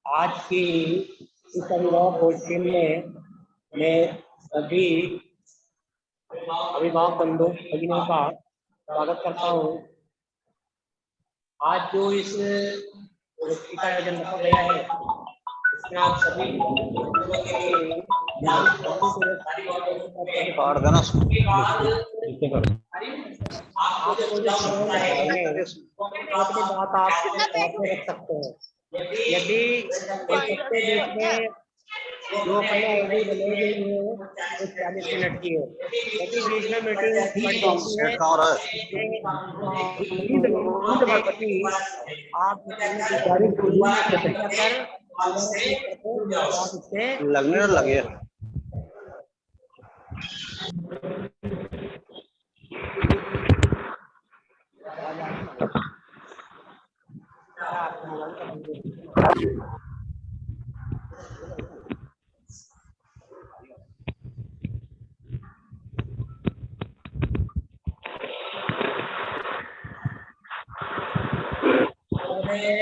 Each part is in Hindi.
आज की इस अभिभावक गोष्ठी में मैं सभी अभिभावक बंधु भगिनों का स्वागत करता हूँ। आज जो इस गोष्ठी का आयोजन रखा गया है, इसमें आप सभी बंधुओं के लिए आपको जो सुझाव है वो अपनी बात आप साथ में रख सकते हैं। यदि बैठक के बीच में जो अपने अवधि बनाई गई है वो 40 मिनट की है। यदि बीच में मीटिंग बढ़ जाती है आप लगने लगे।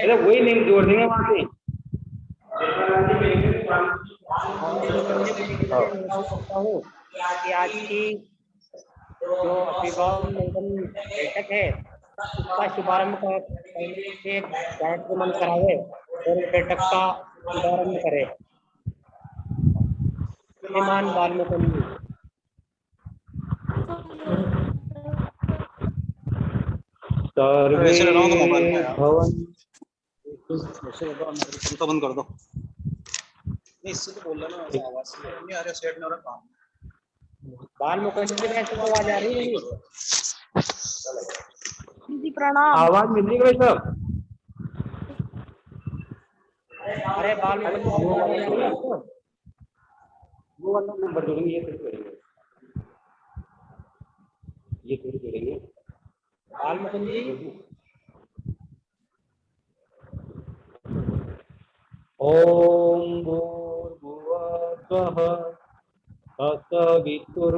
अरे वही लिंक जोड़ देंगे वहां से। आज की जो अभिभावक बैठक है उसका शुभारंभ करने से गायत्री मंत्र करावे और बैठक का शुभारंभ करे। श्रीमान वाल्मीकि सर्वे भवन तो बंद कर दो। नहीं इससे तो बोल रहा ना, आवाज नहीं आ रहा, सेट नहीं हो रहा काम। वाल्मीकि से कैसे आवाज आ रही है? जी प्रणाम। आवाज मिल रही है भाई साहब? अरे वाल्मीकि वो वाला नंबर जोड़ेंगे, ये फिर करेंगे, ये फिर करेंगे। वाल्मीकि ओम भूर्भुवः स्वः तत्सवितुर्वरेण्यं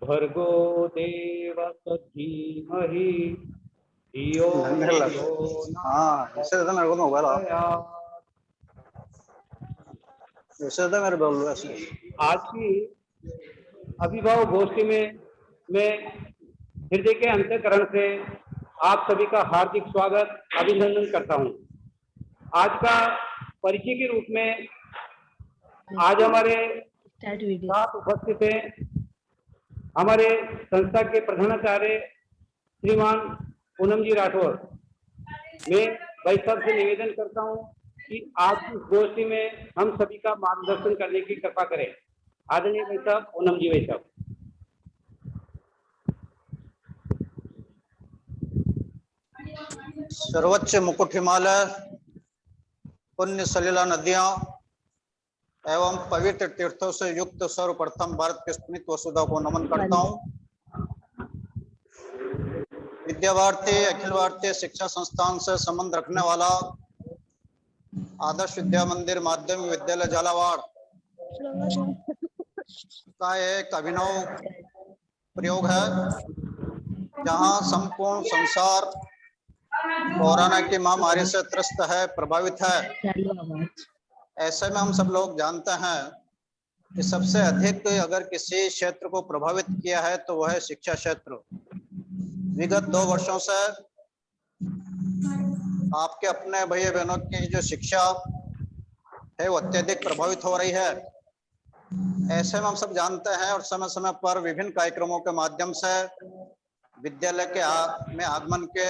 भर्गो देवस्य धीमहि धियो यो न ऐसे तो मेरे को मोबाइल ऐसे तो मेरे बोल ऐसे। आज की अभिभावक गोष्ठी में मैं हृदय के अंतःकरण से आप सभी का हार्दिक स्वागत अभिनंदन करता हूं। आज का परिचय के रूप में आज हमारे साथ उपस्थित हैं हमारे संस्था के प्रधानाचार्य श्रीमान पूनम जी राठौर। मैं भाई साहब से निवेदन करता हूं कि आज की गोष्ठी में हम सभी का मार्गदर्शन करने की कृपा करें। आदरणीय भाई साहब, पूनम जी भाई साहब। सर्वोच्च मुकुट हिमालय, पुण्य सलिला नदियां एवं पवित्र तीर्थों से युक्त सर्वप्रथम भारत के पुनीत वसुधा को नमन करता हूं। विद्या भारती अखिल भारतीय शिक्षा संस्थान से संबंध रखने वाला आदर्श विद्या मंदिर माध्यमिक विद्यालय झालावाड़ का एक अभिनव प्रयोग है, जहां संपूर्ण संसार कोरोना की महामारी से त्रस्त है, प्रभावित है। ऐसे में हम सब लोग जानते हैं कि सबसे अधिक अगर किसी क्षेत्र को प्रभावित किया है तो वह है शिक्षा क्षेत्र। विगत 2 वर्षों से आपके अपने भाई बहनों की जो शिक्षा है वो अत्यधिक प्रभावित हो रही है। ऐसे में हम सब जानते हैं और समय समय पर विभिन्न कार्यक्रमों के माध्यम से विद्यालय के में आगमन के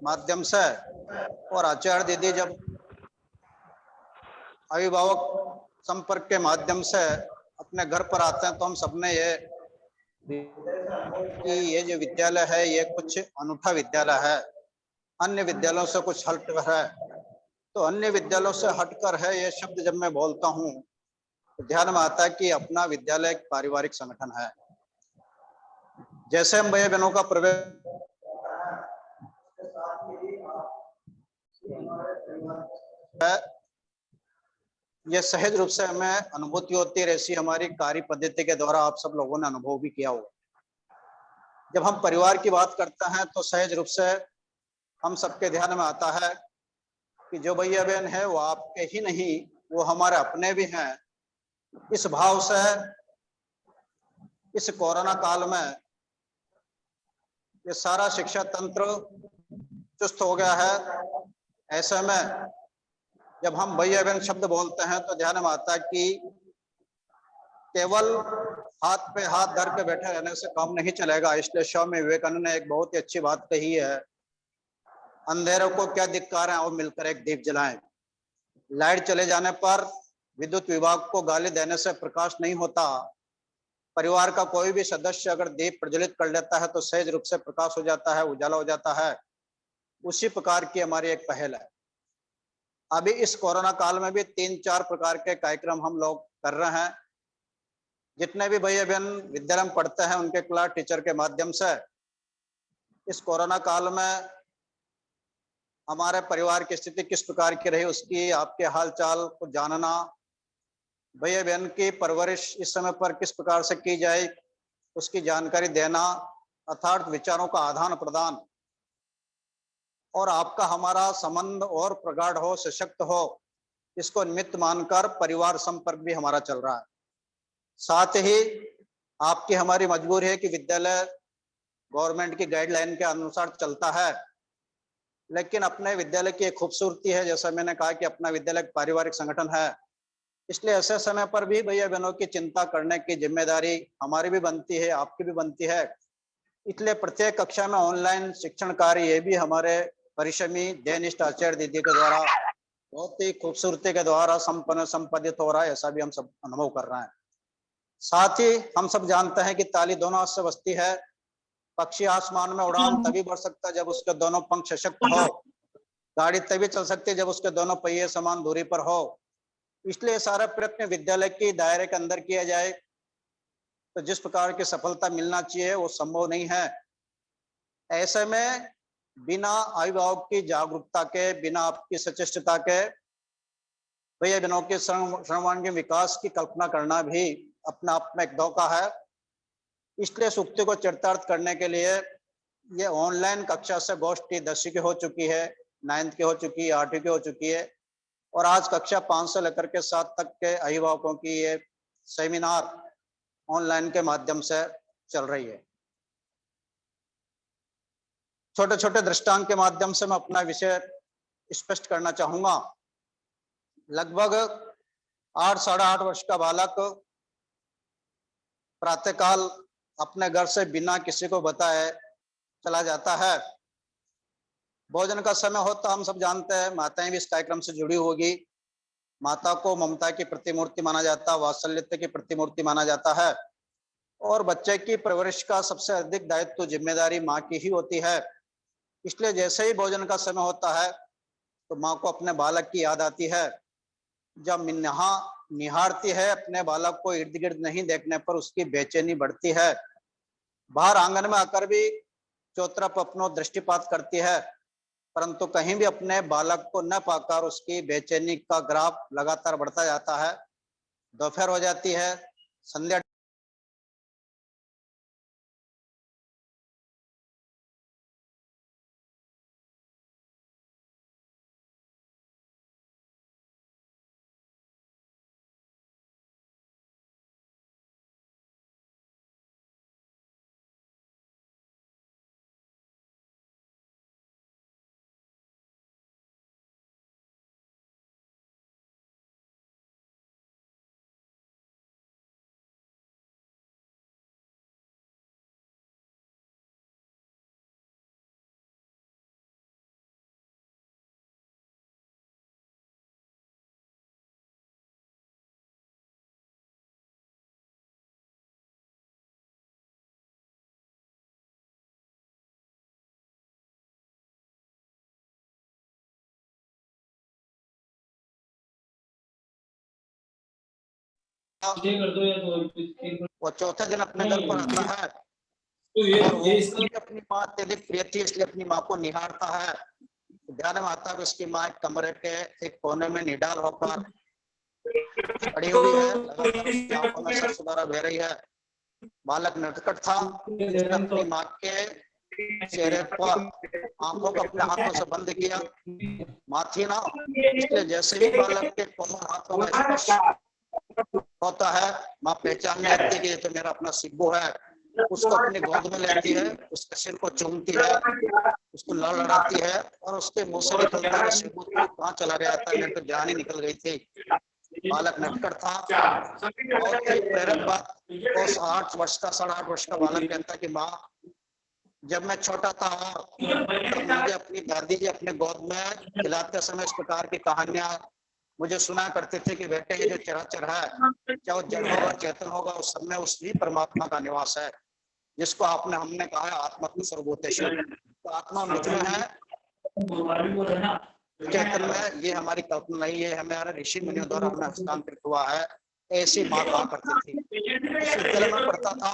माध्यम से और आचार्य दीदी जब अभिभावक संपर्क के माध्यम से अपने घर पर आते हैं तो हम सबने ये कि ये जो विद्यालय है ये कुछ अनूठा विद्यालय है, अन्य विद्यालयों से कुछ हटकर है। तो अन्य विद्यालयों से हटकर है ये शब्द जब मैं बोलता हूँ तो ध्यान में आता है कि अपना विद्यालय एक पारिवारिक संगठन है। जैसे हम भाई बहनों का प्रवेश है, यह सहज रूप से हमें अनुभूति होती है। ऐसी हमारी कार्य पद्धति के द्वारा आप सब लोगों ने अनुभव भी किया होगा। जब हम परिवार की बात करते हैं तो सहज रूप से हम सबके ध्यान में आता है कि जो भैया बहन है वो आपके ही नहीं, वो हमारे अपने भी हैं। इस भाव से इस कोरोना काल में ये सारा शिक्षा तंत्र चुस्त हो गया है। ऐसे में जब हम भैया बहन शब्द बोलते हैं तो ध्यान में आता है कि केवल हाथ पे हाथ धर के बैठे रहने से काम नहीं चलेगा। इसलिए स्वामी विवेकानंद ने एक बहुत ही अच्छी बात कही है, अंधेरों को क्या धिक्कार है, और मिलकर एक दीप जलाएं। लाइट चले जाने पर विद्युत विभाग को गाली देने से प्रकाश नहीं होता। परिवार का कोई भी सदस्य अगर दीप प्रज्वलित कर लेता है तो सहज रूप से प्रकाश हो जाता है, उजाला हो जाता है। उसी प्रकार की हमारी एक पहल है। अभी इस कोरोना काल में भी 3-4 प्रकार के कार्यक्रम हम लोग कर रहे हैं। जितने भी भैया बहन विद्यालय में पढ़ते हैं उनके क्लास टीचर के माध्यम से इस कोरोना काल में हमारे परिवार की स्थिति किस प्रकार की रही, उसकी आपके हालचाल को जानना, भैया बहन की परवरिश इस समय पर किस प्रकार से की जाए उसकी जानकारी देना, अर्थात विचारों का आदान प्रदान, और आपका हमारा संबंध और प्रगाढ़ हो, सशक्त हो, इसको निमित्त मानकर परिवार संपर्क भी हमारा चल रहा है। साथ ही आपकी हमारी मजबूरी है कि विद्यालय गवर्नमेंट की गाइडलाइन के अनुसार चलता है, लेकिन अपने विद्यालय की एक खूबसूरती है, जैसा मैंने कहा कि अपना विद्यालय एक पारिवारिक संगठन है। इसलिए ऐसे समय पर भी भैया बहनों की चिंता करने की जिम्मेदारी हमारी भी बनती है, आपकी भी बनती है। इसलिए प्रत्येक कक्षा में ऑनलाइन शिक्षण कार्य ये भी हमारे परिश्रमी देनिष्ठ आचार्य दीदी के द्वारा बहुत ही खूबसूरती के द्वारा संपन्न संपादित हो रहा है, ऐसा भी हम सब अनुभव कर रहे हैं। साथ ही हम सब जानते हैं कि ताली दोनों हाथ से बजती है। पक्षी आसमान में उड़ान तभी बढ़ सकता है जब उसके दोनों पंख सशक्त हो। गाड़ी तभी चल सकती है जब उसके दोनों पहिए समान दूरी पर हो। इसलिए सारा प्रयत्न विद्यालय के दायरे के अंदर किया जाए तो जिस प्रकार की सफलता मिलना चाहिए वो संभव नहीं है। ऐसे में बिना अभिभावक की जागरूकता के, बिना आपकी सचेष्टता के भैया बहनों के सर्वांगीण विकास की कल्पना करना भी अपना आप में एक धोखा है। इसलिए सूक्ति को चरितार्थ करने के लिए ये ऑनलाइन कक्षा से गोष्ठी 10वीं की हो चुकी है, 9th की हो चुकी है, 8वीं की हो चुकी है, और आज कक्षा 5 से लेकर के 7 तक के अभिभावकों की ये सेमिनार ऑनलाइन के माध्यम से चल रही है। छोटे छोटे दृष्टांत के माध्यम से मैं अपना विषय स्पष्ट करना चाहूंगा। लगभग 8 साढ़े 8 वर्ष का बालक प्रातःकाल अपने घर से बिना किसी को बताए चला जाता है। भोजन का समय होता, हम सब जानते हैं, माताएं भी इस कार्यक्रम से जुड़ी होगी। माता को ममता की प्रतिमूर्ति माना जाता है, वात्सल्य की प्रतिमूर्ति माना जाता है, और बच्चे की परवरिश का सबसे अधिक दायित्व जिम्मेदारी माँ की ही होती है। इसलिए जैसे ही भोजन का समय होता है तो माँ को अपने बालक की याद आती है। जब निहारती है अपने बालक को, इर्द गिर्द नहीं देखने पर उसकी बेचैनी बढ़ती है। बाहर आंगन में आकर भी चौतरफ अपनो दृष्टिपात करती है, परंतु कहीं भी अपने बालक को न पाकर उसकी बेचैनी का ग्राफ लगातार बढ़ता जाता है। दोपहर हो जाती है, संध्या वो चौथे दिन अपने घर पर आता है और वो अपनी माँ अत्यधिक प्रिय थी, इसलिए अपनी माँ को निहारता है। ध्यान में आता है उसकी माँ एक कमरे के एक कोने में निडाल होकर खड़ी हुई है, लगातार आंखों में सरसुदारा बह रही है। बालक नटखट था, उसने अपनी माँ के चेहरे पर, आंखों को अपने हाथों से बंद किया। माँ थी ना, इसलिए जैसे ही बालक के कोमल हाथों में स्पर्श होता है, माँ पहचान लेती है कि ये तो मेरा अपना सिब्बू है। उसको अपनी गोद में लेती है, उसके सिर को चूमती है, उसको लड़ाती है और उसके मुंह से निकलता है, सिब्बू तू कहाँ चला गया था, मेरे तो जान ही निकल गई थी। बालक नटखट था, बहुत ही प्रेरक बात। उस 8 वर्ष का 8.5 वर्ष का बालक कहता है कि माँ, जब मैं छोटा था तब मुझे अपनी दादी जी अपने गोद में खिलाते समय इस प्रकार की कहानियां मुझे सुना करते थे कि बेटे ये जो चराचर है, चाहे वो जड़ होगा चेतन होगा, उस सब में उसी परमात्मा का निवास है, जिसको हमने कहा है आत्मत्म सर्वभूतेषु। तो आत्मा मुझ में है, चेतन में, ये हमारी कल्पना नहीं है, हमारे ऋषि मुनियों द्वारा हमें हस्तांतरित हुआ है। ऐसी माँ कहा करती थी। इस विद्यालय में पढ़ता था,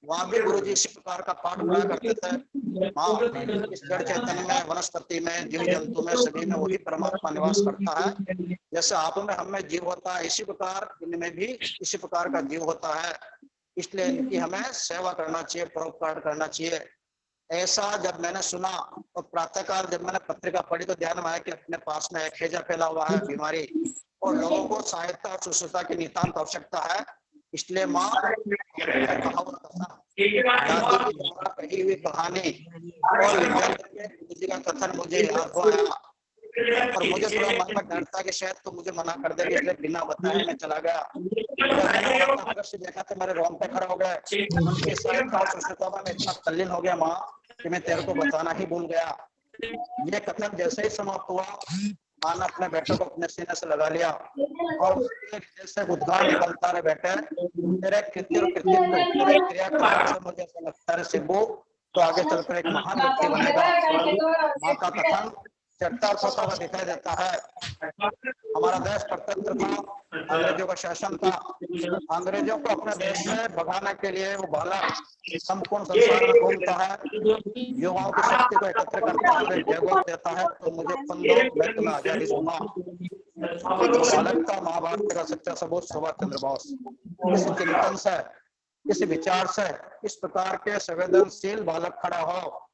वहां भी गुरु जी इसी प्रकार का पाठ पढ़ाया करते थे। माँ इस जड़ चैतन्य में, वनस्पति में, जीव जंतु में, सभी में वही परमात्मा निवास करता है। जैसे आप में हम में जीव होता है, इसी प्रकार इनमें भी इसी प्रकार का जीव होता है। इसलिए इनकी हमें सेवा करना चाहिए, परोपकार करना चाहिए। ऐसा जब मैंने सुना और प्रातःकाल जब मैंने पत्रिका पढ़ी तो ध्यान में आया कि अपने पास में एक हैजा फैला हुआ है, बीमारी, और लोगों को सहायता और शुश्रूषा की नितांत आवश्यकता है। इसलिए माँ दादी की द्वारा कही हुई कहानी और विद्यालय के गुरु जी का कथन मुझे याद हुआ, और मुझे थोड़ा मन में डर था कि शायद तो मुझे मना कर देगी, इसलिए बिना बताए मैं चला गया। दृश्य देखा तो मेरे रोंगटे खड़े हो गए। उनकी सहायता और शुश्रूषा में मैं इतना तल्लीन हो गया माँ कि मैं तेरे को बताना ही भूल गया। ये कथन जैसे ही समाप्त हुआ, माँ ने अपने बेटे को अपने सीने से लगा लिया और जैसे उद्गार निकलता रहे, बेटे तेरे कृत्य और कृतित्व, तेरे क्रियाकलाप से मुझे ऐसा लगता है सिब्बू तो आगे चलकर एक महान व्यक्ति बनेगा। माँ का कथन चरितार्थ होता हुआ दिखाई देता है। हमारा देश स्वतंत्र था, अंग्रेजों का शासन था, अंग्रेजों को अपने देश से भगाने के लिए वो बालक संपूर्ण संसार में घूमता है, युवाओं की शक्ति को एकत्र करता है, जयघोष देता है तो मुझे फंदो मैं तुम्हें आजादी दूंगा। वो बालक था महाभारत का सच्चा सबूत सुभाष चंद्र बोस। इस चिंतन से, इस विचार से, इस प्रकार के संवेदनशील बालक खड़ा हो,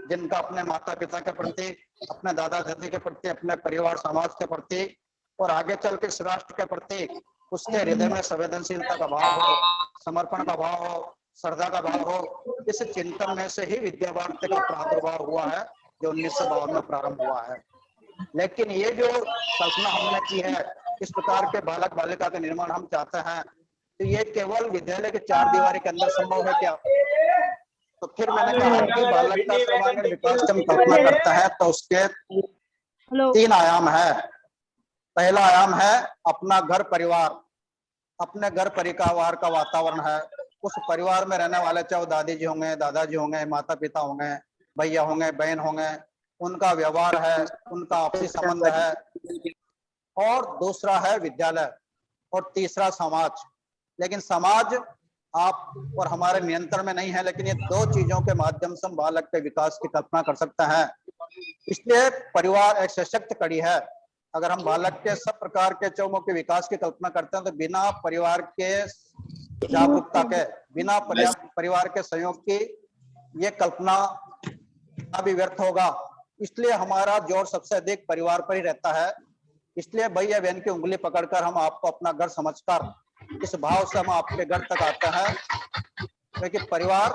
जिनका अपने माता पिता के प्रति, अपने दादा दादी के प्रति, अपने परिवार समाज के प्रति और आगे चल के इस राष्ट्र के प्रति उसके हृदय में संवेदनशीलता का भाव हो, समर्पण का भाव हो, श्रद्धा का भाव हो। इस चिंतन में से ही विद्या भारती का प्रादुर्भाव हुआ है, जो 1952 में प्रारंभ हुआ है। लेकिन ये जो कल्पना हमने की है, इस प्रकार के बालक बालिका का निर्माण हम चाहते हैं, तो ये केवल विद्यालय के 4 दीवारी के अंदर संभव है क्या? तो फिर मैंने कहा कि बालक का सर्वांगीण विकास जब कल्पना करता है तो उसके 3 आयाम है। पहला आयाम है अपना घर परिवार, अपने घर परिवार का वातावरण है। उस परिवार में रहने वाले, चाहे दादी जी होंगे, दादाजी होंगे, माता पिता होंगे, भैया होंगे, बहन होंगे, उनका व्यवहार है, उनका आपसी संबंध है। और दूसरा है विद्यालय और तीसरा समाज। लेकिन समाज आप और हमारे नियंत्रण में नहीं है, लेकिन ये 2 चीजों के माध्यम से हम बालक के विकास की कल्पना कर सकते हैं। इसलिए परिवार एक सशक्त कड़ी है। अगर हम बालक के सब प्रकार के चौमुख के विकास की कल्पना करते हैं तो बिना परिवार के जागरूकता के, बिना परिवार के सहयोग की ये कल्पना भी व्यर्थ होगा। इसलिए हमारा जोर सबसे अधिक परिवार पर ही रहता है। इसलिए भैया बहन की उंगली पकड़कर हम आपको अपना घर समझकर इस भाव से हम आपके घर तक आते हैं, क्योंकि परिवार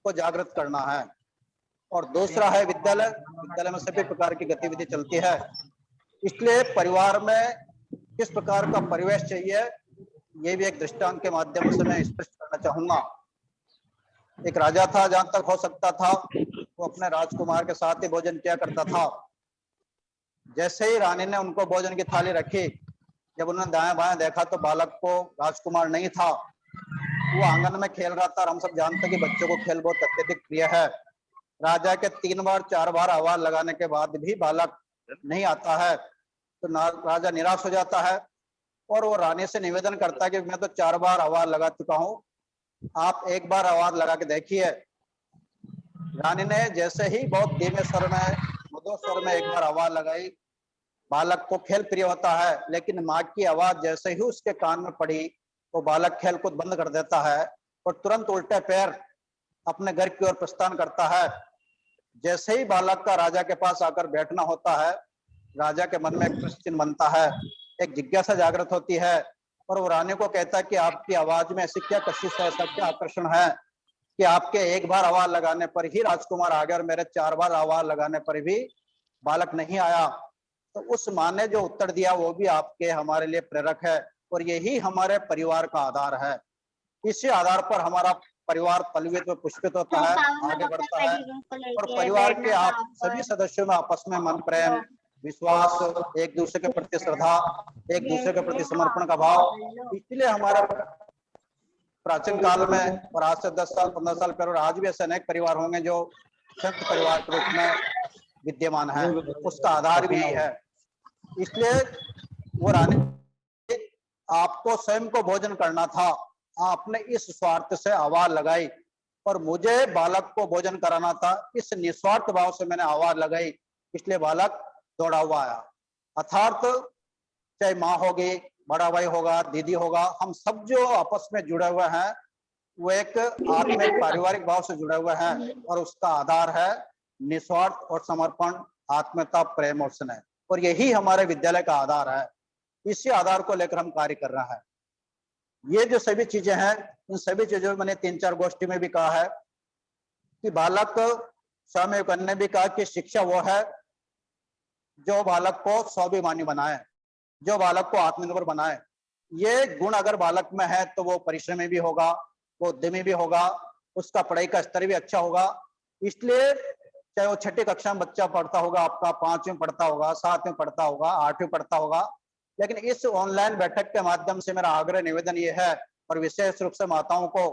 को जागृत करना है। और दूसरा है विद्यालय। विद्यालय में सभी प्रकार की गतिविधि चलती है। इसलिए परिवार में किस प्रकार का परिवेश चाहिए, ये भी एक दृष्टांत के माध्यम से मैं स्पष्ट करना चाहूंगा। एक राजा था, जहां तक हो सकता था वो अपने राजकुमार के साथ ही भोजन किया करता था। जैसे ही रानी ने उनको भोजन की थाली रखी, जब उन्होंने दाएं बाएं देखा तो बालक को राजकुमार नहीं था, वो आंगन में खेल रहा था। और हम सब जानते हैं कि बच्चों को खेल बहुत अत्यधिक प्रिय है। राजा के 3 बार 4 बार आवाज लगाने के बाद भी बालक नहीं आता है तो राजा निराश हो जाता है और वो रानी से निवेदन करता है कि मैं तो 4 बार आवाज लगा चुका हूं, आप 1 बार आवाज लगा के देखिए। रानी ने जैसे ही बहुत धीमे स्वर में, मधुर स्वर में 1 बार आवाज लगाई। बालक को खेल प्रिय होता है, लेकिन माँ की आवाज जैसे ही उसके कान में पड़ी वो बालक खेल कूद बंद कर देता है और तुरंत उल्टे पैर अपने घर की ओर प्रस्थान करता है। जैसे ही बालक का राजा के पास आकर बैठना होता है, राजा के मन में एक प्रश्न चिन्ह बनता है, एक जिज्ञासा जागृत होती है और वो रानी को कहता है कि आपकी आवाज में ऐसी क्या कशिश है, ऐसा क्या आकर्षण है कि आपके एक बार आवाज लगाने पर ही राजकुमार आ गया और मेरे 4 बार आवाज लगाने पर भी बालक नहीं आया। तो उस माँ ने जो उत्तर दिया वो भी आपके हमारे लिए प्रेरक है और यही हमारे परिवार का आधार है। इसी आधार पर हमारा परिवार पल्वित व पुष्पित होता है, आगे बढ़ता है और परिवार के आप सभी सदस्यों में आपस में मन प्रेम, विश्वास, एक दूसरे के प्रति श्रद्धा, एक दूसरे के प्रति समर्पण का भाव, इसलिए हमारे प्राचीन काल में और आज से 10 साल 15 साल पहले और आज भी ऐसे अनेक परिवार होंगे जो संयुक्त परिवार के रूप में विद्यमान है, उसका आधार भी यही है। इसलिए वो रानी, आपको स्वयं को भोजन करना था, आपने इस स्वार्थ से आवाज लगाई और मुझे बालक को भोजन कराना था, इस निस्वार्थ भाव से मैंने आवाज लगाई, इसलिए बालक दौड़ा हुआ आया। अर्थात चाहे माँ होगी, बड़ा भाई होगा, दीदी होगा, हम सब जो आपस में जुड़े हुए हैं वो एक आत्मिक पारिवारिक भाव से जुड़े हुए हैं और उसका आधार है निस्वार्थ और समर्पण, आत्मीयता, प्रेम और स्नेह, और यही हमारे विद्यालय का आधार है। इसी आधार को लेकर हम कार्य कर रहा है। ये जो सभी चीजें हैं, इन सभी चीजों में मैंने 3-4 गोष्ठी में भी कहा है कि बालक, स्वामी विवेकानंद ने भी कहा कि शिक्षा वो है जो बालक को स्वाभिमानी बनाए, जो बालक को आत्मनिर्भर बनाए। ये गुण अगर बालक में है तो वो परिश्रमी भी होगा, वो उद्यमी भी होगा, उसका पढ़ाई का स्तर भी अच्छा होगा। इसलिए चाहे वो 6ठी कक्षा में बच्चा पढ़ता होगा, आपका 5वीं पढ़ता होगा, 7वीं पढ़ता होगा, 8वीं पढ़ता होगा, लेकिन इस ऑनलाइन बैठक के माध्यम से मेरा आग्रह निवेदन ये है और विशेष रूप से माताओं को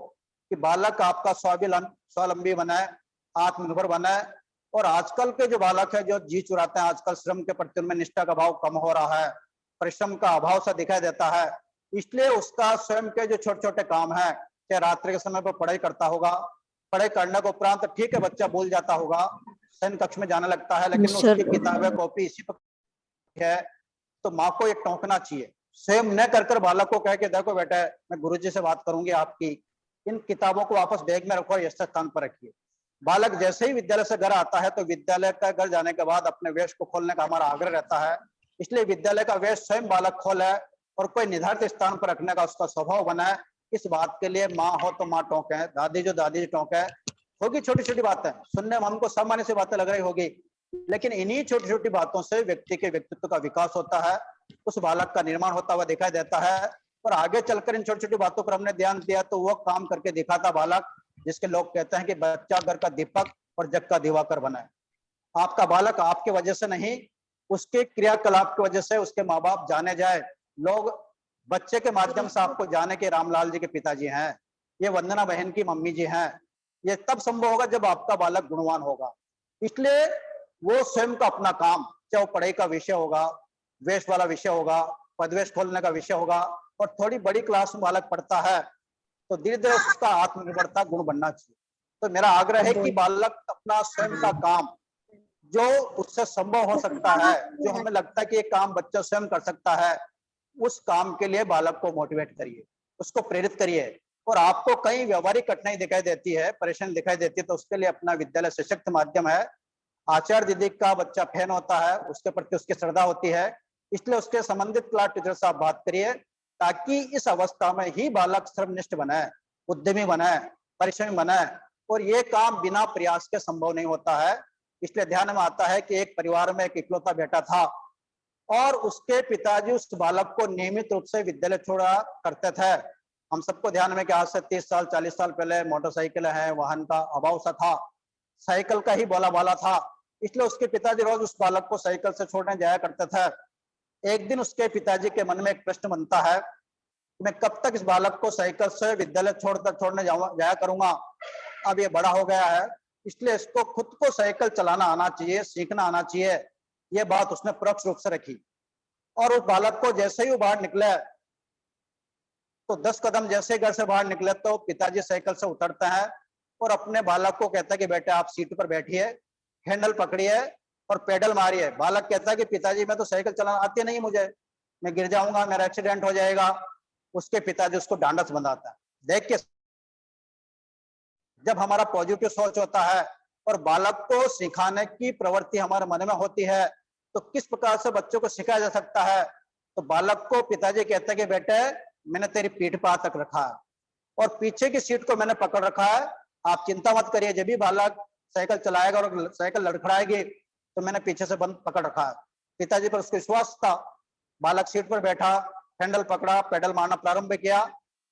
कि बालक आपका स्वावलंबी बनाए, आत्मनिर्भर बनाए। और आजकल के जो बालक है जो जी चुराते हैं, आजकल श्रम के प्रति उनमें निष्ठा का भाव कम हो रहा है, परिश्रम का अभाव सा दिखाई देता है। इसलिए उसका स्वयं के जो छोटे छोटे काम है, चाहे रात्रि के समय पर पढ़ाई करता होगा, पढ़ाई करने के उपरांत ठीक है बच्चा भूल जाता होगा, शयन कक्ष में जाने लगता है, लेकिन उसकी किताबें कॉपी इसी पर है, तो माँ को एक टोकना चाहिए, स्वयं न कर बालक को कह के देखो बेटा मैं गुरुजी से बात करूंगी, आपकी इन किताबों को वापस बैग में रखो और यथास्थान स्थान पर रखिए। बालक जैसे ही विद्यालय से घर आता है तो विद्यालय का घर जाने के बाद अपने वेश को खोलने का हमारा आग्रह रहता है। इसलिए विद्यालय का वेश स्वयं बालक खोले और कोई निर्धारित स्थान पर रखने का उसका स्वभाव बनाए। इस बात के लिए माँ हो तो माँ टोके, दादी जो टोके, होगी छोटी छोटी बातें, सुनने में हमको सामान्य सी बातें लग रही होगी, लेकिन इन्हीं छोटी छोटी बातों से व्यक्ति के व्यक्तित्व का विकास होता है, उस बालक का निर्माण होता हुआ दिखाई देता है। और आगे चलकर इन छोटी छोटी बातों पर हमने ध्यान दिया तो वो काम करके दिखाता बालक, जिसके लोग कहते हैं कि बच्चा घर का दीपक और जग का दिवाकर बना है। आपका बालक आपके वजह से नहीं, उसके क्रियाकलाप की वजह से उसके माँ बाप जाने जाए, लोग बच्चे के माध्यम से आपको जाने के रामलाल जी के पिताजी हैं, ये वंदना बहन की मम्मी जी हैं, ये तब संभव होगा जब आपका बालक गुणवान होगा। इसलिए वो स्वयं का अपना काम, चाहे वो पढ़ाई का विषय होगा, वेश वाला विषय होगा, पदवेश खोलने का विषय होगा, और थोड़ी बड़ी क्लास में बालक पढ़ता है तो धीरे धीरे उसका आत्मनिर्भरता गुण बनना चाहिए। तो मेरा आग्रह है कि बालक अपना स्वयं का काम जो उससे संभव हो सकता है, जो हमें लगता है कि ये काम बच्चा स्वयं कर सकता है, उस काम के लिए बालक को मोटिवेट करिए, उसको प्रेरित करिए। और आपको कई व्यवहारिक कठिनाई दिखाई देती है, परेशानी दिखाई देती है, तो उसके लिए अपना विद्यालय सशक्त माध्यम है। आचार्य दीदी का बच्चा फैन होता है, उसके प्रति उसकी श्रद्धा होती है, इसलिए उसके संबंधित क्लास टीचर से आप बात करिए ताकि इस अवस्था में ही बालक श्रमनिष्ठ बने, उद्यमी बने, परिश्रमी बने। और ये काम बिना प्रयास के संभव नहीं होता है। इसलिए ध्यान में आता है कि एक परिवार में एक इकलौता बेटा था और उसके पिताजी उस बालक को नियमित रूप से विद्यालय छोड़ा करते थे। हम सबको ध्यान में कि आज से 30 साल 40 साल पहले मोटरसाइकिल है, वाहन का अभाव सा था, साइकिल का ही बोला बाला था, इसलिए उसके पिताजी रोज उस बालक को साइकिल से छोड़ने जाया करते थे। एक दिन उसके पिताजी के मन में एक प्रश्न बनता है, मैं कब तक इस बालक को साइकिल से विद्यालय छोड़ने जाया करूंगा, अब ये बड़ा हो गया है, इसलिए इसको खुद को साइकिल चलाना आना चाहिए, सीखना आना चाहिए। ये बात उसने परोक्ष रूप से रखी और उस बालक को जैसे ही वो बाहर निकले तो 10 कदम जैसे घर से बाहर निकले तो पिताजी साइकिल से उतरते हैं और अपने बालक को कहता है कि बेटा आप सीट पर बैठिए, हैंडल पकड़िए और पेडल मारिए। बालक कहता है कि पिताजी मैं तो साइकिल चलाना आती नहीं मुझे, मैं गिर जाऊंगा, मेरा एक्सीडेंट हो जाएगा। उसके पिताजी उसको डांडस बंधाता है। देख के जब हमारा पॉजिटिव सोच होता है और बालक को सिखाने की प्रवृत्ति हमारे मन में होती है, तो किस प्रकार से बच्चों को सिखाया जा सकता है? तो बालक को पिताजी कहते हैं कि बेटे मैंने तेरी पीठ पर हाथ रख रखा है और पीछे की सीट को मैंने पकड़ रखा है, आप चिंता मत करिए, जब भी बालक साइकिल चलाएगा और साइकिल लड़खड़ाएगी तो मैंने पीछे से बंद पकड़ रखा है। पिताजी पर उसको विश्वास था। बालक सीट पर बैठा, हैंडल पकड़ा, पेडल मारना प्रारंभ किया।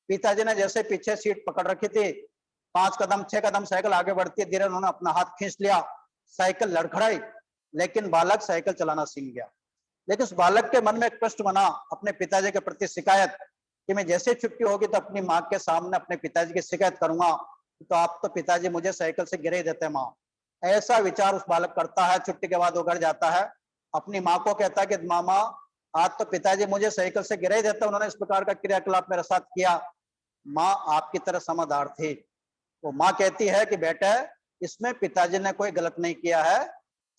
पिताजी ने जैसे पीछे सीट पकड़ रखी थी, 5 कदम 6 कदम साइकिल आगे बढ़ती है, धीरे उन्होंने अपना हाथ खींच लिया, साइकिल लड़खड़ाई, लेकिन बालक साइकिल चलाना सीख गया। लेकिन उस बालक के मन में एक प्रश्न बना, अपने पिताजी के प्रति शिकायत, कि मैं जैसे छुट्टी होगी तो अपनी माँ के सामने अपने पिताजी की शिकायत करूंगा, तो आप तो पिताजी मुझे साइकिल से गिरा ही देते माँ। ऐसा विचार उस बालक करता है। छुट्टी के बाद वो घर जाता है, अपनी माँ को कहता है कि मामा आज तो पिताजी मुझे साइकिल से गिरा ही देते, उन्होंने इस प्रकार का क्रियाकलाप मेरे साथ किया। माँ आपकी तरह समझदार थी, वो माँ कहती है कि बेटे इसमें पिताजी ने कोई गलत नहीं किया है,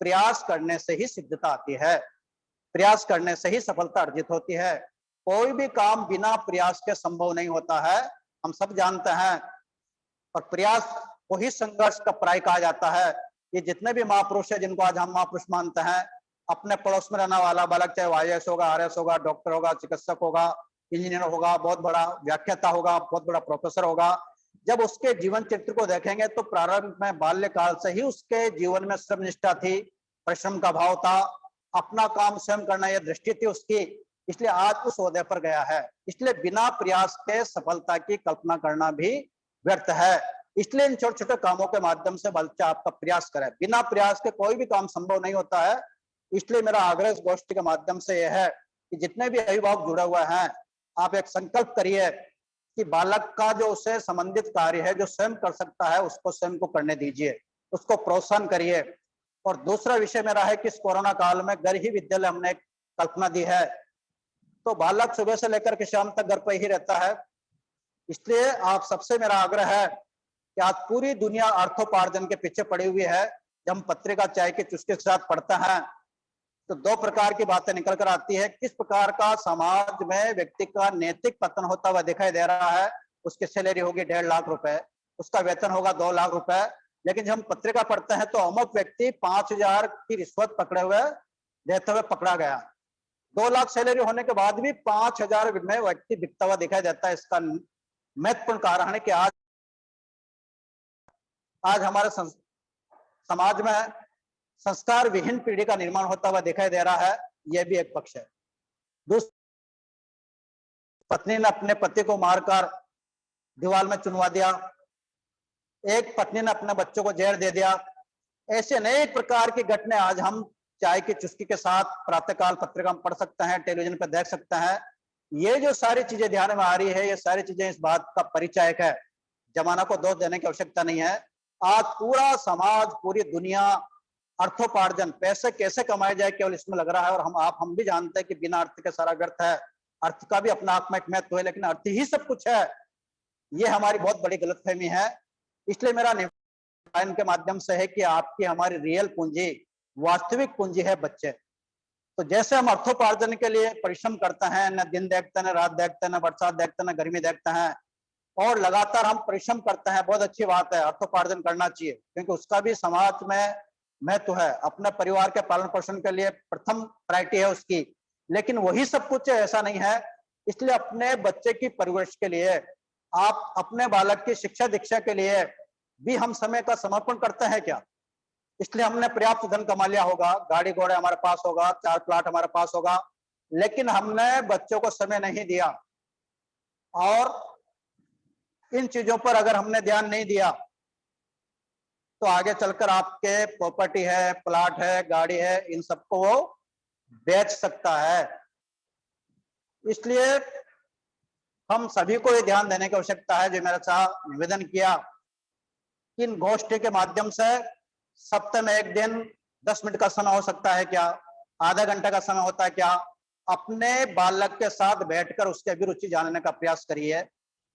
प्रयास करने से ही सिद्धता आती है, प्रयास करने से ही सफलता अर्जित होती है। कोई भी काम बिना प्रयास के संभव नहीं होता है, हम सब जानते हैं। और प्रयास को ही संघर्ष का पर्याय कहा जाता है। ये जितने भी महापुरुष है जिनको आज हम महापुरुष मानते हैं, अपने पड़ोस में रहने वाला बालक, चाहे IAS होगा, RS होगा, डॉक्टर होगा, चिकित्सक होगा, इंजीनियर होगा, बहुत बड़ा व्याख्याता होगा, बहुत बड़ा प्रोफेसर होगा, जब उसके जीवन चरित्र को देखेंगे तो प्रारंभ में बाल्यकाल से ही उसके जीवन में श्रमनिष्ठा थी, परिश्रम का भाव था, अपना काम स्वयं करना यह दृष्टि थी उसकी, इसलिए आज उस ओहदे पर गया है। इसलिए बिना प्रयास के सफलता की कल्पना करना भी व्यर्थ है। इसलिए इन छोटे छोटे कामों के माध्यम से बच्चा आपका प्रयास करे, बिना प्रयास के कोई भी काम संभव नहीं होता है। इसलिए मेरा आग्रह इस गोष्ठी के माध्यम से यह है कि जितने भी अभिभावक जुड़े हुए हैं, आप एक संकल्प करिए कि बालक का जो उससे संबंधित कार्य है, जो स्वयं कर सकता है, उसको स्वयं को करने दीजिए, उसको प्रोत्साहन करिए। और दूसरा विषय मेरा है कि इस कोरोना काल में घर ही विद्यालय हमने एक कल्पना दी है, तो बालक सुबह से लेकर के शाम तक घर पर ही रहता है। इसलिए आप सबसे मेरा आग्रह है कि आज पूरी दुनिया अर्थोपार्जन के पीछे पड़ी हुई है। जब हम पत्रिका चाय के चुस्के के साथ पढ़ते हैं तो 2 प्रकार की बातें निकल कर आती है। किस प्रकार का समाज में व्यक्ति का नैतिक पतन होता हुआ दिखाई दे रहा है। उसकी सैलरी होगी 1.5 लाख रुपए, उसका वेतन होगा 2 लाख रुपए, लेकिन जब हम पत्रिका पढ़ते हैं तो अमुक व्यक्ति 5,000 की रिश्वत पकड़े हुए देते हुए पकड़ा गया। 2 लाख सैलरी होने के बाद भी 5,000 में व्यक्ति बिकता हुआ दिखाई देता है। इसका महत्वपूर्ण कारण है कि आज हमारे समाज में संस्कार विहीन पीढ़ी का निर्माण होता हुआ दिखाई दे रहा है। यह भी एक पक्ष है। दूसरी, पत्नी ने अपने पति को मारकर दीवार में चुनवा दिया, एक पत्नी ने अपने बच्चों को जहर दे दिया। ऐसे अनेक प्रकार की घटनाएं आज हम चाय की चुस्की के साथ प्रातःकाल पत्रिका में पढ़ सकते हैं, टेलीविजन पर देख सकते हैं। ये जो सारी चीजें ध्यान में आ रही है, ये सारी चीजें इस बात का परिचायक है। जमाना को दोष देने की आवश्यकता नहीं है। आज पूरा समाज, पूरी दुनिया अर्थोपार्जन, पैसे कैसे कमाए जाए, केवल इसमें लग रहा है। और हम भी जानते हैं कि बिना अर्थ के सारा व्यर्थ है। अर्थ का भी अपना आप में एक महत्व है, लेकिन अर्थ ही सब कुछ है, ये हमारी बहुत बड़ी गलतफहमी है। इसलिए मेरा निवेदन के माध्यम से है कि आपकी हमारी रियल पूंजी, वास्तविक पूंजी है बच्चे। तो जैसे हम अर्थोपार्जन के लिए परिश्रम करते हैं, न दिन देखते हैं, न रात देखते हैं, न बरसात देखते हैं, न गर्मी देखते हैं, और लगातार हम परिश्रम करते हैं, बहुत अच्छी बात है, अर्थोपार्जन करना चाहिए, क्योंकि उसका भी समाज में महत्व है। अपने परिवार के पालन पोषण के लिए प्रथम प्रायोरिटी है उसकी, लेकिन वही सब कुछ ऐसा नहीं है। इसलिए अपने बच्चे की परवरिश के लिए, आप अपने बालक की शिक्षा दीक्षा के लिए भी हम समय का समर्पण करते हैं क्या? इसलिए हमने पर्याप्त धन कमा लिया होगा, गाड़ी घोड़े हमारे पास होगा, 4 प्लाट हमारे पास होगा, लेकिन हमने बच्चों को समय नहीं दिया। और इन चीजों पर अगर हमने ध्यान नहीं दिया तो आगे चलकर आपके प्रॉपर्टी है, प्लाट है, गाड़ी है, इन सबको वो बेच सकता है। इसलिए हम सभी को ये ध्यान देने की आवश्यकता है। जो मेरा साथ निवेदन किया, इन गोष्ठी के माध्यम से सप्ताह में 1 दिन 10 मिनट का समय हो सकता है क्या, आधा घंटा का समय होता है क्या, अपने बालक के साथ बैठकर उसकी अभिरुचि जानने का प्रयास करिए,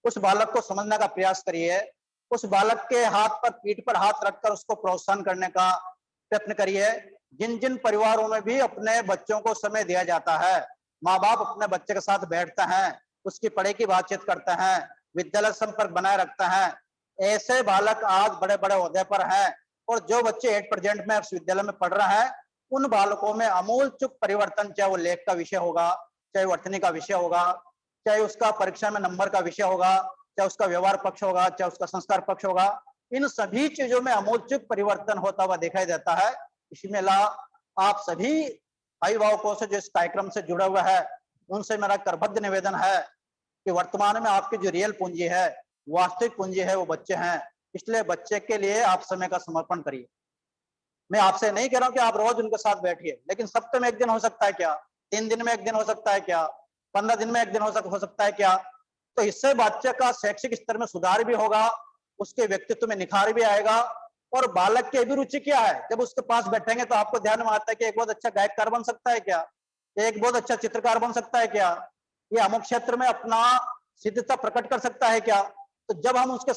उस बालक को समझने का प्रयास करिए, उस बालक के हाथ पर, पीठ पर हाथ रखकर उसको प्रोत्साहन करने का प्रयत्न करिए। जिन जिन परिवारों में भी अपने बच्चों को समय दिया जाता है, माँ बाप अपने बच्चे के साथ बैठते हैं, उसकी पढ़ाई की बातचीत करते हैं, विद्यालय संपर्क बनाए रखते हैं, ऐसे बालक आज बड़े बड़े ओहदे पर हैं और जो बच्चे एट प्रेजेंट में उस विद्यालय में पढ़ रहे हैं उन बालकों में आमूल चूक परिवर्तन, चाहे वो लेख का विषय होगा, चाहे वर्तनी का विषय होगा, चाहे उसका परीक्षा में नंबर का विषय होगा, चाहे उसका व्यवहार पक्ष होगा, चाहे उसका संस्कार पक्ष होगा, इन सभी चीजों में आमूलचूक परिवर्तन होता हुआ दिखाई देता है। इसमें आप सभी अभिभावकों से जो इस कार्यक्रम से जुड़ा हुआ है उनसे मेरा करबद्ध निवेदन है कि वर्तमान में आपकी जो रियल पूंजी है, वास्तविक पूंजी है, वो बच्चे हैं। इसलिए बच्चे के लिए आप समय का समर्पण करिए। मैं आपसे नहीं कह रहा हूं कि आप रोज उनके साथ बैठिए, लेकिन सप्ताह में एक दिन हो सकता है क्या, 3 दिन में एक दिन हो सकता है क्या, 15 दिन में एक दिन हो सकता है क्या। तो इससे बच्चे का शैक्षिक स्तर में सुधार भी होगा, उसके व्यक्तित्व में निखार भी आएगा। और बालक की अभिरुचि क्या है, जब उसके पास बैठेंगे तो आपको ध्यान में आता है कि एक बहुत अच्छा गायककार बन सकता है क्या, एक बहुत अच्छा चित्रकार बन सकता है क्या, ये अमुक क्षेत्र में अपना सिद्धता प्रकट कर सकता है क्या। तो जब हम उसके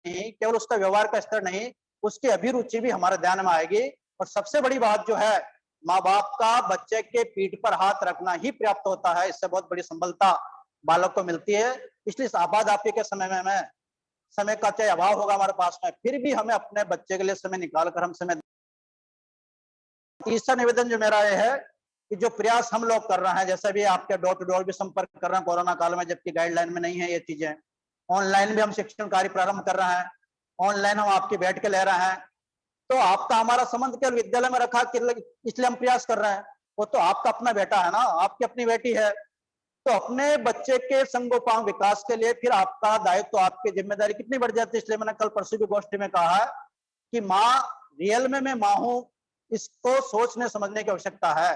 केवल उसका व्यवहार का स्तर नहीं, उसकी अभिरुचि भी हमारे ध्यान में आएगी। और सबसे बड़ी बात जो है, माँ बाप का बच्चे के पीठ पर हाथ रखना ही पर्याप्त होता है, इससे बहुत बड़ी संबलता बालक को मिलती है। इसलिए इस आबाद आपके के समय में मैं समय का चाहे अभाव होगा हमारे पास में, फिर भी हमें अपने बच्चे के लिए समय निकाल कर हम समय। तीसरा निवेदन जो मेरा यह है कि जो प्रयास हम लोग कर रहे हैं, जैसे भी आपके डोर टू डोर भी संपर्क कर रहे हैं कोरोना काल में, जबकि गाइडलाइन में नहीं है ये चीजें, ऑनलाइन भी हम शिक्षण कार्य प्रारंभ कर रहे हैं, ऑनलाइन हम आपकी बैठ के ले रहे हैं। तो आपका हमारा संबंध केवल विद्यालय में रखा इसलिए हम प्रयास कर रहे हैं, वो तो आपका अपना बेटा है ना, आपकी अपनी बेटी है। तो अपने बच्चे के संगोपांग विकास के लिए फिर आपका दायित्व, तो आपकी जिम्मेदारी कितनी बढ़ जाती है। इसलिए मैंने कल परसों की गोष्ठी में कहा है कि माँ रियल में मैं माँ हूं, इसको सोचने समझने की आवश्यकता है।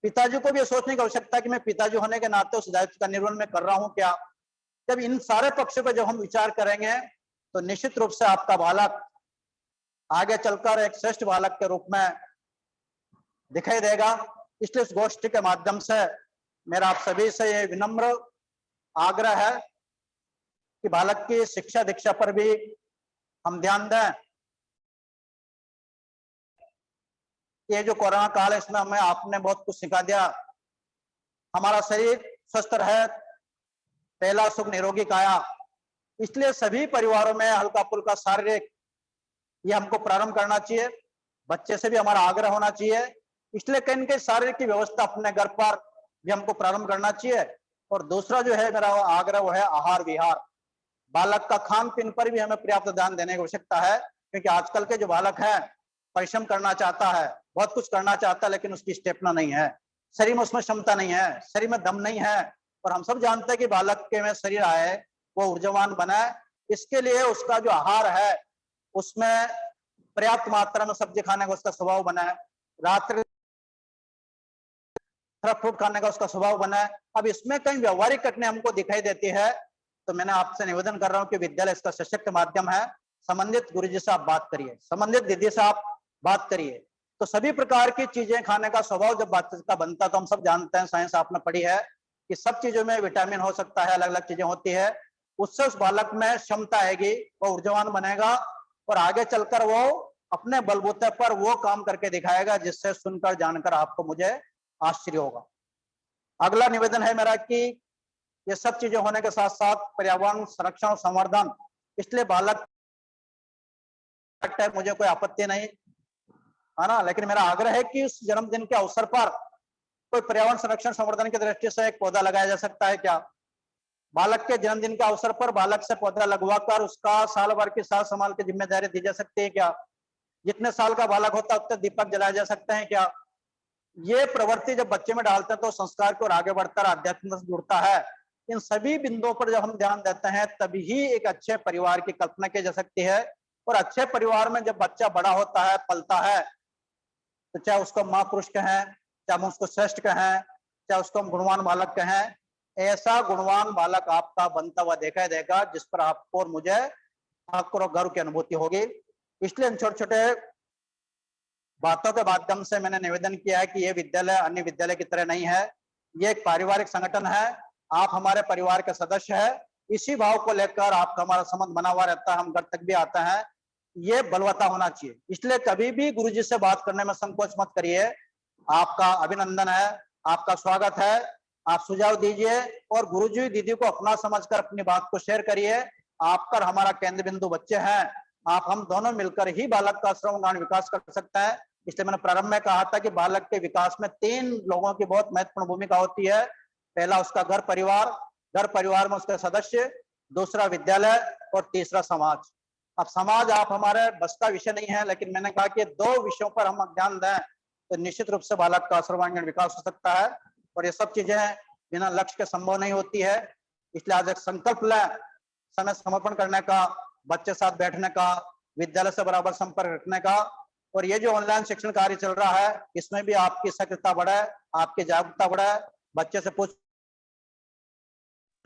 पिताजी को भी सोचने की आवश्यकता है कि मैं पिताजी होने के नाते उस दायित्व का निर्वहन में कर रहा हूं क्या। जब इन सारे पक्षों पर जब हम विचार करेंगे तो निश्चित रूप से आपका बालक आगे चलकर एक श्रेष्ठ बालक के रूप में दिखाई देगा। इसलिए इस गोष्ठी के माध्यम से मेरा आप सभी से ये विनम्र आग्रह है कि बालक की शिक्षा दीक्षा पर भी हम ध्यान दें। ये जो कोरोना काल है इसमें हमें आपने बहुत कुछ सिखा दिया। हमारा शरीर स्वस्थ रहे, पहला सुख निरोगी काया। इसलिए सभी परिवारों में हल्का फुल्का शारीरिक ये हमको प्रारंभ करना चाहिए, बच्चे से भी हमारा आग्रह होना चाहिए। इसलिए कहीं कहीं शारीरिक की व्यवस्था अपने घर पर भी हमको प्रारंभ करना चाहिए। और दूसरा जो है मेरा आग्रह वो है आहार विहार। बालक का खान पीन पर भी हमें पर्याप्त ध्यान देने की आवश्यकता है, क्योंकि आजकल के जो बालक है परिश्रम करना चाहता है, बहुत कुछ करना चाहता है, लेकिन उसकी स्टेमिना नहीं है, शरीर में उसमें क्षमता नहीं है, शरीर में दम नहीं है। और हम सब जानते हैं कि बालक के में शरीर आए, वो ऊर्जावान बने, इसके लिए उसका जो आहार है उसमें पर्याप्त मात्रा में सब्जी खाने का उसका स्वभाव बना है, रात्रि फ्रूट खाने का उसका स्वभाव बना है। अब इसमें कई व्यवहारिक कठिनाई हमको दिखाई देती है, तो मैंने आपसे निवेदन कर रहा हूं कि विद्यालय इसका सशक्त माध्यम है। संबंधित गुरुजी से आप बात करिए, संबंधित दीदी से आप बात करिए। तो सभी प्रकार की चीजें खाने का स्वभाव जब बातचीत का बनता है, तो हम सब जानते हैं, साइंस आपने पढ़ी है कि सब चीजों में विटामिन हो सकता है, अलग अलग चीजें होती है। उससे उस बालक में क्षमता आएगी, वो ऊर्जावान बनेगा और आगे चलकर वो अपने बलबूते पर वो काम करके दिखाएगा जिससे सुनकर जानकर आपको मुझे आश्चर्य होगा। अगला निवेदन है मेरा कि ये सब चीजें होने के साथ साथ पर्यावरण संरक्षण और संवर्धन, इसलिए बालक मुझे कोई आपत्ति नहीं है ना, लेकिन मेरा आग्रह है कि उस जन्मदिन के अवसर पर कोई पर्यावरण संरक्षण संवर्धन की दृष्टि से एक पौधा लगाया जा सकता है क्या। बालक के जन्मदिन के अवसर पर बालक से पौधा लगवाकर उसका साल भर की साल संभाल की जिम्मेदारी दी जा सकती है क्या। जितने साल का बालक होता है उतने दीपक जलाए जा सकते हैं क्या। ये प्रवृत्ति जब बच्चे में डालते हैं तो संस्कार को आगे बढ़कर आध्यात्म से जुड़ता है। इन सभी बिंदुओं पर जब हम ध्यान देते हैं तभी ही एक अच्छे परिवार की कल्पना की जा सकती है। और अच्छे परिवार में जब बच्चा बड़ा होता है, पलता है, तो चाहे उसको महापुरुष कहें, चाहे हम उसको श्रेष्ठ कहें, चाहे उसको हम गुणवान बालक कहें, ऐसा गुणवान बालक आपका बनता हुआ दिखाई देगा जिस पर आपको और मुझे फक्र और गर्व की अनुभूति होगी। इसलिए इन छोटे छोटे बातों के माध्यम से मैंने निवेदन किया है कि यह विद्यालय अन्य विद्यालय की तरह नहीं है, ये एक पारिवारिक संगठन है, आप हमारे परिवार के सदस्य हैं। इसी भाव को लेकर आपका हमारा संबंध बना हुआ रहता है, हम घर तक भी आते हैं, ये बलवत्ता होना चाहिए। इसलिए कभी भी गुरुजी से बात करने में संकोच मत करिए, आपका अभिनंदन है, आपका स्वागत है, आप सुझाव दीजिए और गुरुजी दीदी को अपना समझकर अपनी बात को शेयर करिए। आप पर हमारा केंद्र बिंदु बच्चे हैं, आप हम दोनों मिलकर ही बालक का सर्वांगीण विकास कर सकते हैं। इसलिए मैंने प्रारंभ में कहा था कि बालक के विकास में 3 लोगों की बहुत महत्वपूर्ण भूमिका होती है। पहला उसका घर परिवार में उसके सदस्य, दूसरा विद्यालय और तीसरा समाज। अब समाज आप हमारे बस का विषय नहीं है, लेकिन मैंने कहा कि 2 विषयों पर हम ध्यान दें तो निश्चित रूप से बालक का सर्वांगीण विकास हो सकता है। और ये सब चीजें बिना लक्ष्य के संभव नहीं होती है। इसलिए आज एक संकल्प लें, समय समर्पण करने का, बच्चे साथ बैठने का, विद्यालय से बराबर संपर्क रखने का। और ये जो ऑनलाइन शिक्षण कार्य चल रहा है, इसमें भी आपकी सक्रियता बढ़े, आपकी जागरूकता बढ़े। बच्चे से पूछ,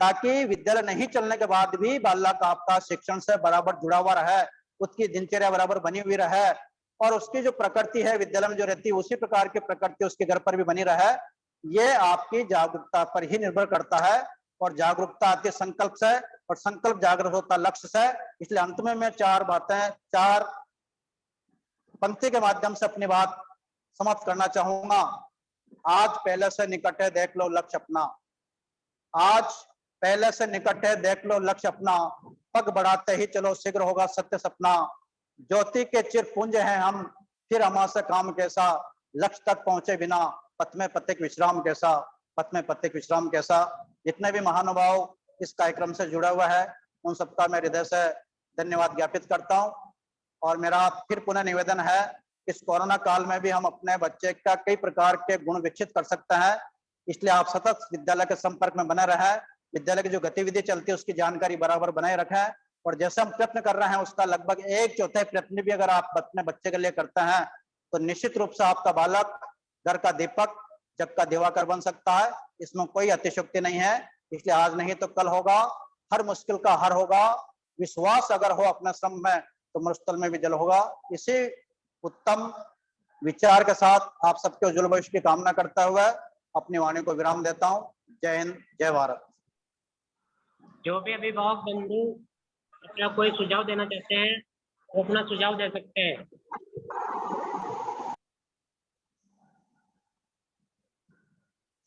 ताकि विद्यालय नहीं चलने के बाद भी बालक आपका शिक्षण से बराबर जुड़ा हुआ रहे, उसकी दिनचर्या बराबर बनी हुई रहे, और उसकी जो प्रकृति है विद्यालय में जो रहती है उसी प्रकार की प्रकृति उसके घर पर भी बनी रहे। ये आपकी जागरूकता पर ही निर्भर करता है। और जागरूकता आती है संकल्प से, और संकल्प जागरूक होता लक्ष्य से। इसलिए अंत में मैं 4 बातें, 4 पंक्ति के माध्यम से अपनी बात समाप्त करना चाहूंगा। आज पहले से निकट है देख लो लक्ष्य अपना, आज पहले से निकट है देख लो लक्ष्य अपना, पग बढ़ाते ही चलो शीघ्र होगा सत्य सपना। ज्योति के चिर पुंज हैं हम, फिर हमारे काम कैसा, लक्ष्य तक पहुंचे बिना पथ में पथिक विश्राम कैसा, पथ में पथिक विश्राम कैसा। जितने भी महानुभाव इस कार्यक्रम से जुड़ा हुआ है उन सबका मैं हृदय से धन्यवाद ज्ञापित करता हूं। और मेरा फिर पुनः निवेदन है, इस कोरोना काल में भी हम अपने बच्चे का कई प्रकार के गुण विकसित कर सकते हैं। इसलिए आप सतत विद्यालय के संपर्क में बने रहें, विद्यालय की जो गतिविधि चलती है उसकी जानकारी बराबर बनाए रखें। और जैसे हम प्रयत्न कर रहे हैं उसका लगभग 1/4 प्रयत्न भी अगर आप अपने बच्चे के लिए करते हैं तो निश्चित रूप से आपका बालक घर का दीपक, जग का दिवाकर बन सकता है। इसमें कोई अतिशयोक्ति नहीं है। इसलिए आज नहीं तो कल होगा, हर मुश्किल का हर होगा। विश्वास अगर हो अपने श्रम में तो मरुस्थल में भी जल होगा। इसी उत्तम विचार के साथ आप सबके उज्जवल भविष्य की कामना करते हुए अपनी वाणी को विराम देता हूं। जय हिंद, जय भारत। जो भी अभिभावक बंधु अपना कोई सुझाव देना चाहते हैं वो अपना सुझाव दे सकते हैं।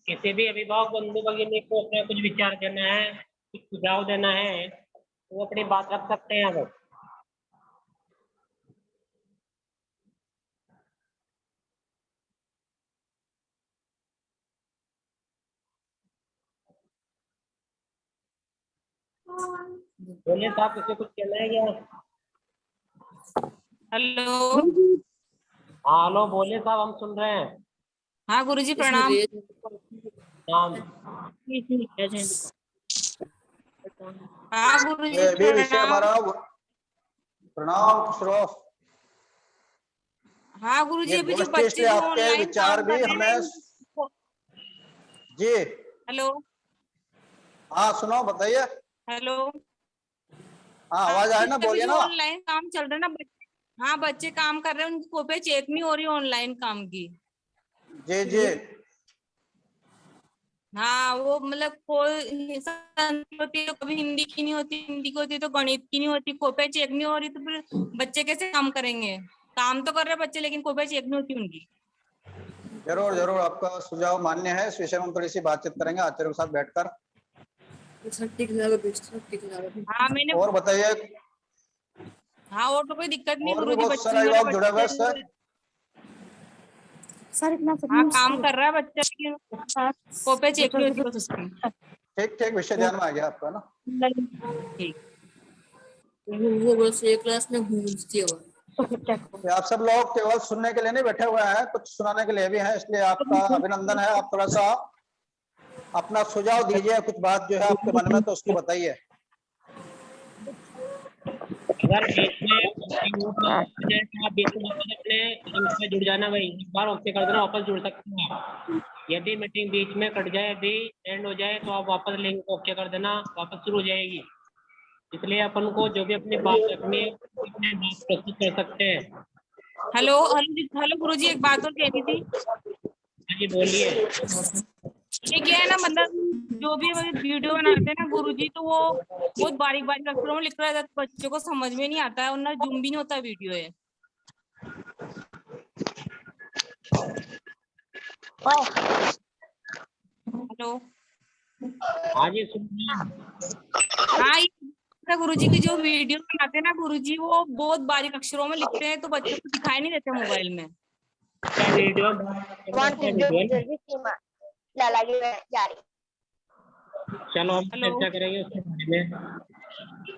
किसी भी अभिभावक बंधु भगिनी को अपना कुछ विचार देना है, कुछ सुझाव देना है, वो अपनी बात रख सकते हैं। वो बोलिए साहब, किसी कुछ कहना है क्या? हेलो। हाँ हेलो, बोलिए साहब, हम सुन रहे हैं। हाँ गुरुजी प्रणाम। नाम हाँ गुरुजी ये भी विषय प्रणाम। हमारा प्रणाम श्रोफ। हाँ गुरुजी, ये अभी जो गोष्ठी बच्चे इसलिए जो आपके ऑनलाइन विचार काम भी कर रहे हैं हमें जी। हेलो हाँ सुनो, बताइए। हेलो। हाँ आवाज आए ना, अभी बोलिए जो ना। ऑनलाइन काम चल रहा है ना, हाँ बच्चे काम कर रहे हैं, उनकी कॉपी चेक नहीं हो रही ऑनलाइन काम की। जी जी। हाँ वो मतलब कोई होती है, कभी हिंदी की नहीं होती, हिंदी की होती है तो गणित की नहीं होती, कॉपी चेक नहीं हो रही, तो फिर बच्चे कैसे काम करेंगे? काम तो कर रहे हैं बच्चे लेकिन कॉपी चेक नहीं होती उनकी। जरूर जरूर, आपका सुझाव मान्य है। इस विषय में हम थोड़ी सी बातचीत करेंगे आचार्य के साथ बैठकर। हाँ मैंने, और बताइए। हाँ और तो कोई दिक्कत नहीं और भी गुरुजी, बहुत बच्चे सारे मेरे लोग जुड़े हुए हैं सर। हाँ काम कर रहा है बच्चा लेकिन कॉपी चेक नहीं होती बस उसकी। ठीक ठीक, विषय ध्यान में आ गया आपका ना। ठीक। वो बस एक क्लास में घूमती है। तो आप सब लोग केवल सुनने के लिए नहीं बैठे हुए हैं, कुछ सुनाने के लिए भी हैं, इसलिए आपका अभिनंदन है। आप थोड़ा सा अपना सुझाव दीजिए, कुछ बात जो है आपके मन में तो उसको बताइए। अगर बीच में आप बीच में वापस अपने लिंक में जुड़ जाना, भाई एक बार ओके कर देना, वापस जुड़ सकते हैं। यदि मीटिंग बीच में कट जाए, यदि एंड हो जाए तो आप वापस लिंक को ओके कर देना, वापस शुरू हो जाएगी। इसलिए अपन को जो भी अपनी बात रखनी है अपनी बात प्रस्तुत कर सकते हैं। हेलो हेलो हेलो गुरुजी, एक बात और कहनी थी। हाँ जी बोलिए। ये क्या है ना, मतलब जो भी वीडियो बनाते हैं ना गुरुजी, तो वो बहुत बारीक बारीक अक्षरों में लिख रहा है, बच्चों को समझ में नहीं आता है, और ना जूम भी नहीं होता वीडियो है। हेलो। हाँ जी सुनिए। हाँ गुरुजी की जो वीडियो बनाते हैं ना गुरुजी, वो बहुत बारीक अक्षरों में लिखते हैं तो बच्चों को दिखाई नहीं देते मोबाइल में। क्या वीडियो चलो हम हेलो। चर्चा करेंगे उसके बारे में।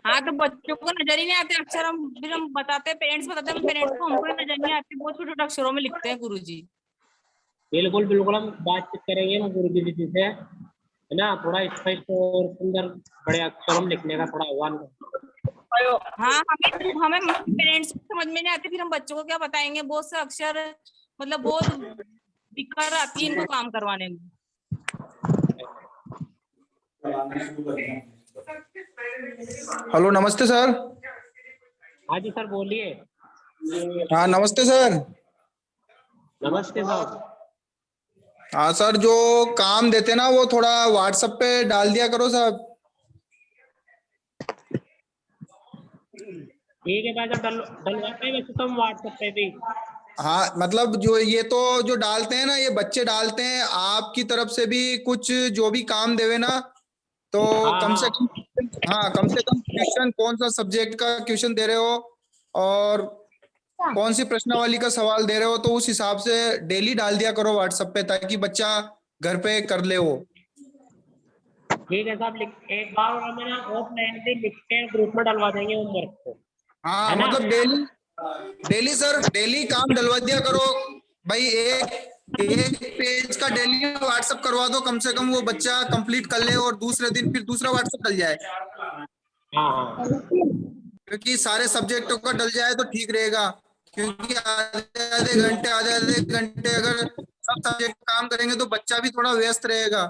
हाँ, तो बच्चों को नजर ही नहीं आते अक्षर, हम फिर हम बताते हैं, पेरेंट्स बताते हैं पेरेंट्स को, हमको नजर नहीं आते, बहुत छोटे छोटे अक्षरों में लिखते हैं गुरुजी। बिल्कुल बिल्कुल, हम बातचीत करेंगे हम गुरुजी जी से, है ना, थोड़ा स्पष्ट और सुंदर बड़े अक्षरों में लिखने का थोड़ा आह्वान करें। हाँ, हमें पेरेंट्स को समझ में नहीं आते, फिर हम बच्चों को क्या बताएंगे, बहुत से अक्षर मतलब बहुत दिक्कत आती है इनको काम करवाने में। हेलो, नमस्ते सर। हाँ जी सर, बोलिए। हाँ, नमस्ते सर। नमस्ते सर। हाँ सर, जो काम देते ना वो थोड़ा व्हाट्सएप पे डाल दिया करो सर। ठीक है भाई साहब, डलवाते हैं वैसे तो हम व्हाट्सएप पे भी। हाँ, मतलब जो ये तो जो डालते हैं ना, ये बच्चे डालते हैं, आपकी तरफ से भी कुछ जो भी काम देवे ना, तो हाँ कम से हाँ, कम, हाँ, कम से कम क्वेश्चन कौन सा सब्जेक्ट का क्वेश्चन दे रहे हो और कौन सी प्रश्नावली का सवाल दे रहे हो, तो उस हिसाब से डेली डाल दिया करो व्हाट्सएप पे, ताकि बच्चा घर पे कर ले वो। ठीक है साहब, एक बार और हमें ना ऑफलाइन भी लिख के ग्रुप में डलवा देंगे होमवर्क को, हाँ, है ना। मतलब डेली डेली सर, डेली काम डलवा दिया करो भाई। एक एक पेज का डेली व्हाट्सएप करवा दो, कम से कम वो बच्चा कंप्लीट कर ले और दूसरे दिन फिर दूसरा व्हाट्सएप डल जाए, हाँ हाँ, क्योंकि सारे सब्जेक्टों का डल जाए तो ठीक रहेगा। क्योंकि आधे आधे घंटे अगर सब सब्जेक्ट काम करेंगे तो बच्चा भी थोड़ा व्यस्त रहेगा।